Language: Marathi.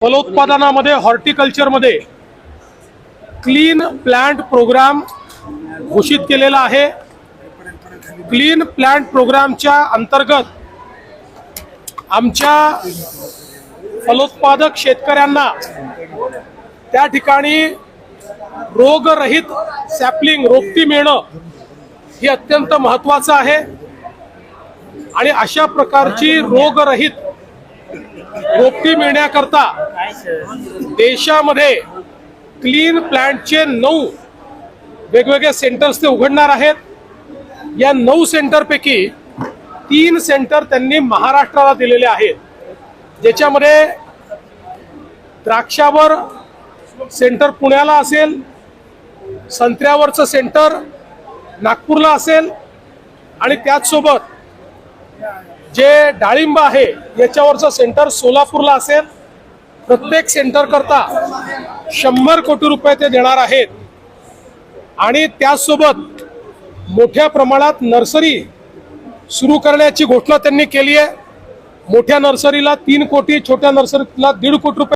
फलोत्पादनामध्ये हॉर्टिकल्चरमध्ये क्लीन प्लांट प्रोग्राम घोषित केलेला आहे। क्लीन प्लांट प्रोग्रामच्या अंतर्गत आमच्या फलोत्पादक शेतकऱ्यांना त्या ठिकाणी रोगरहित सॅपलिंग रोपटी मिळणं हे अत्यंत महत्त्वाचं आहे आणि अशा प्रकारची रोगरहित रोपटी मिळण्याकरता देशामध्ये क्लीन प्लांटचे 9 वेगवेगळे सेंटर्स ते उघडणार आहेत। या 9 सेंटरपैकी 3 सेंटर त्यांनी महाराष्ट्राला दिलेले आहेत, ज्याच्यामध्ये द्राक्षावर सेंटर पुण्याला असेल, संत्र्यावरचं सेंटर नागपूरला असेल आणि त्याचसोबत जे डाळिंब आहे याच्यावरचं सेंटर सोलापूरला असेल। प्रत्येक सेंटर करता 100 कोटी रुपये ते देणार आहेत आणि त्याचसोबत मोठ्या प्रमाणात नर्सरी सुरू करण्याची घोषणा त्यांनी केली आहे। मोठ्या नर्सरीला 3 कोटी, छोट्या नर्सरीला 1.5 कोटी रुपये